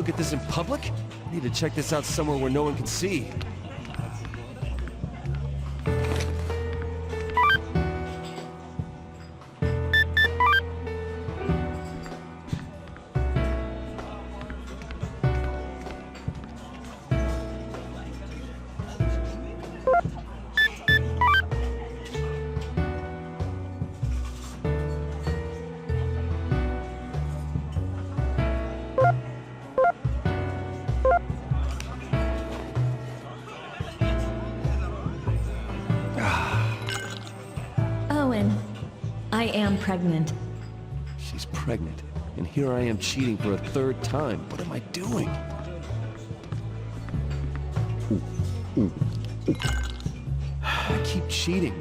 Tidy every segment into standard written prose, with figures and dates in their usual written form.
look at this in public? I need to check this out somewhere where no one can see. I am pregnant. She's pregnant, and here I am cheating for a third time. What am I doing? I keep cheating.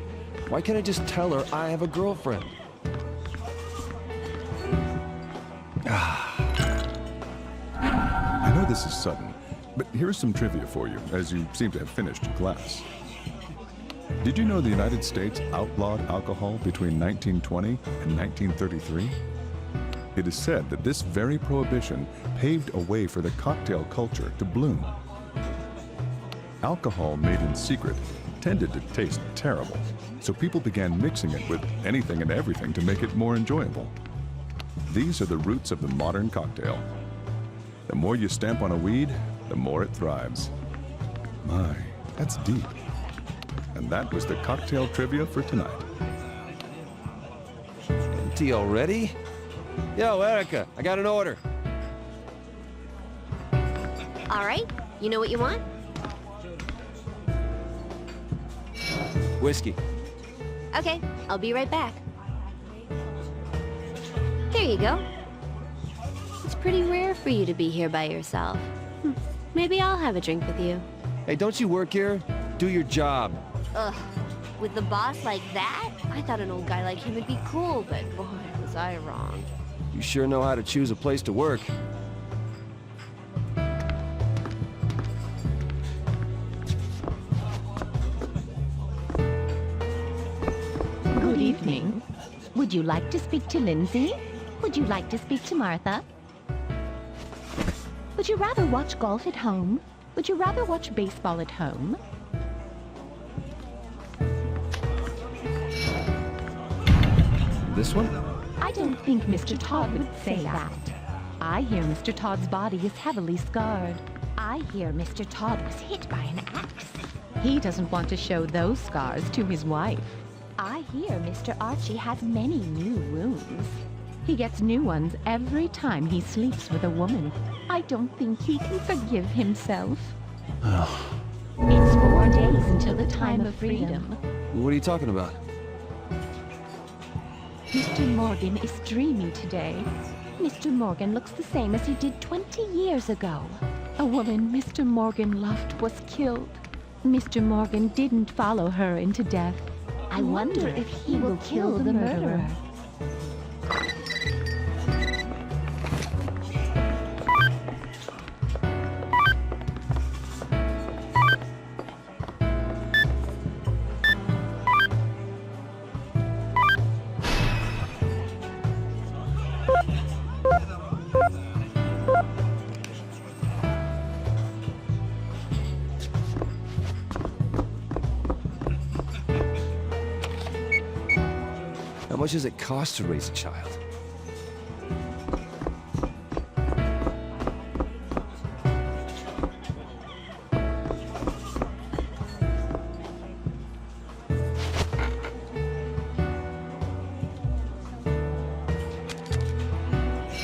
Why can't I just tell her I have a girlfriend? I know this is sudden, but here's some trivia for you, as you seem to have finished your class. Did you know the United States outlawed alcohol between 1920 and 1933? It is said that this very prohibition paved a way for the cocktail culture to bloom. Alcohol made in secret tended to taste terrible, so people began mixing it with anything and everything to make it more enjoyable. These are the roots of the modern cocktail. The more you stamp on a weed, the more it thrives. My, that's deep. And that was the cocktail trivia for tonight. Empty already? Yo, Erica, I got an order. All right, you know what you want? Whiskey. Okay, I'll be right back. There you go. It's pretty rare for you to be here by yourself. Maybe I'll have a drink with you. Hey, don't you work here? Do your job. Ugh, with the boss like that? I thought an old guy like him would be cool, but boy, was I wrong. You sure know how to choose a place to work. Good evening. Would you like to speak to Lindsay? Would you like to speak to Martha? Would you rather watch golf at home? Would you rather watch baseball at home? This one? I don't think Mr. Todd would say that. I hear Mr. Todd's body is heavily scarred. I hear Mr. Todd was hit by an axe. He doesn't want to show those scars to his wife. I hear Mr. Archie has many new wounds. He gets new ones every time he sleeps with a woman. I don't think he can forgive himself. It's 4 days until the time of freedom. What are you talking about? Mr. Morgan is dreamy today. Mr. Morgan looks the same as he did 20 years ago. A woman Mr. Morgan loved was killed. Mr. Morgan didn't follow her into death. I wonder if he will kill the murderer. How much does it cost to raise a child?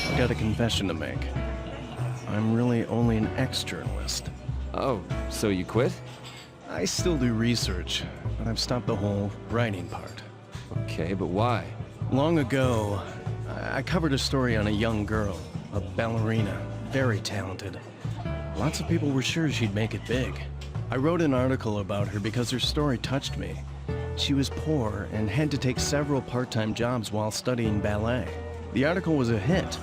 I got a confession to make. I'm really only an ex-journalist. Oh, so you quit? I still do research, but I've stopped the whole writing part. Okay, but why? Long ago, I covered a story on a young girl, a ballerina, very talented. Lots of people were sure she'd make it big. I wrote an article about her because her story touched me. She was poor and had to take several part-time jobs while studying ballet. The article was a hit,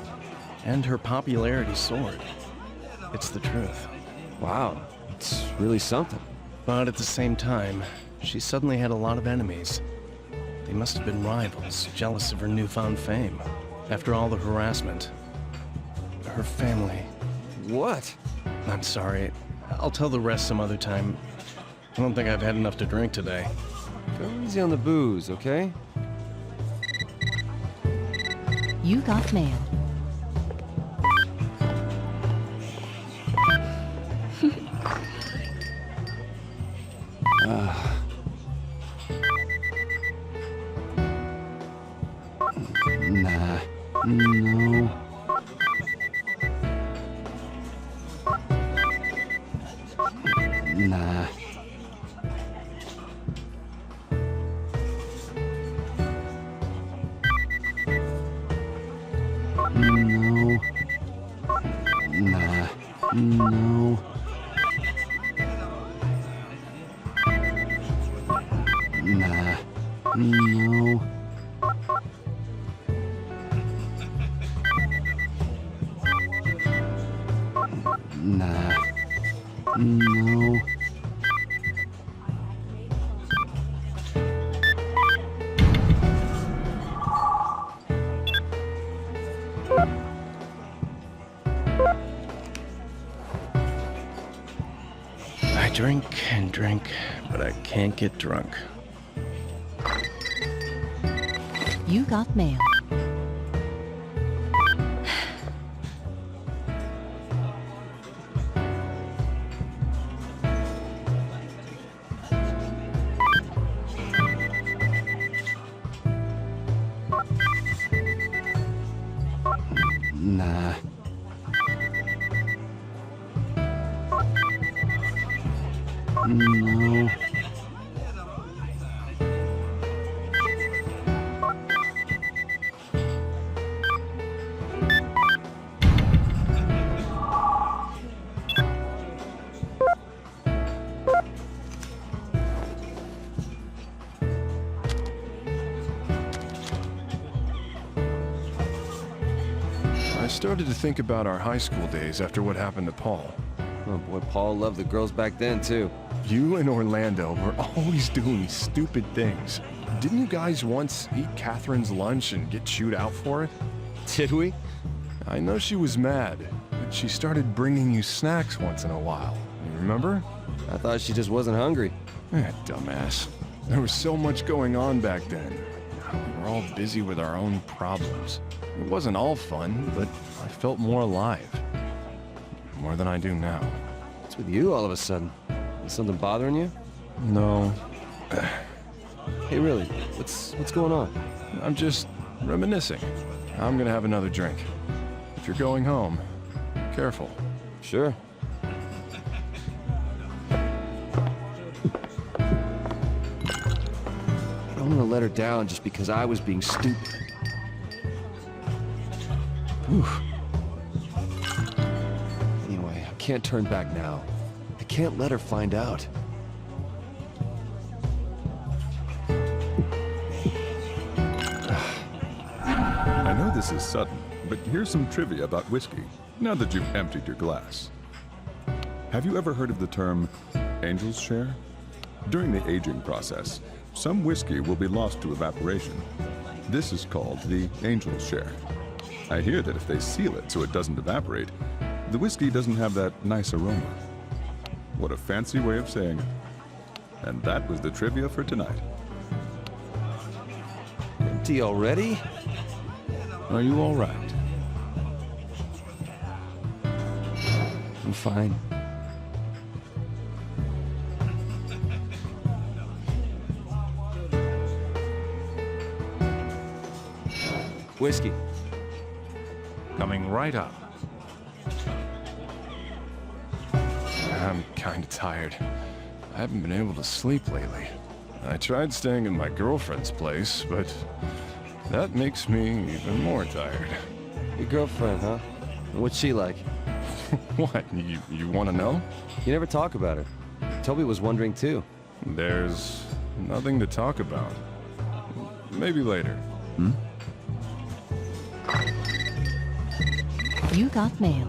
and her popularity soared. It's the truth. Wow, it's really something. But at the same time, she suddenly had a lot of enemies. They must have been rivals, jealous of her newfound fame. After all the harassment, her family What? I'm sorry. I'll tell the rest some other time. I don't think I've had enough to drink today. Go easy on the booze, okay? You got mail. Nah. No. Nah. No. Nah. No. Nah. No. Nah. No. I drink and drink, but I can't get drunk. You got mail. Nah. No. I started to think about our high school days after what happened to Paul. Oh boy, Paul loved the girls back then, too. You and Orlando were always doing stupid things. Didn't you guys once eat Catherine's lunch and get chewed out for it? Did we? I know she was mad, but she started bringing you snacks once in a while. You remember? I thought she just wasn't hungry. Dumbass. There was so much going on back then. We were all busy with our own problems. It wasn't all fun, but I felt more alive. More than I do now. What's with you all of a sudden? Is something bothering you? No, Hey, really, what's going on? I'm just reminiscing. I'm gonna have another drink. If you're going home, careful. Sure. I don't want to let her down just because I was being stupid. Whew. Anyway, I can't turn back now. I can't let her find out. I know this is sudden, but here's some trivia about whiskey, now that you've emptied your glass. Have you ever heard of the term angel's share? During the aging process, some whiskey will be lost to evaporation. This is called the angel's share. I hear that if they seal it so it doesn't evaporate, the whiskey doesn't have that nice aroma. What a fancy way of saying it. And that was the trivia for tonight. Empty already? Are you all right? I'm fine. Whiskey. Coming right up. I'm kind of tired. I haven't been able to sleep lately. I tried staying in my girlfriend's place, but that makes me even more tired. Your girlfriend, huh? What's she like? What? You want to know? You never talk about her. Toby was wondering too. There's nothing to talk about. Maybe later. You got mail.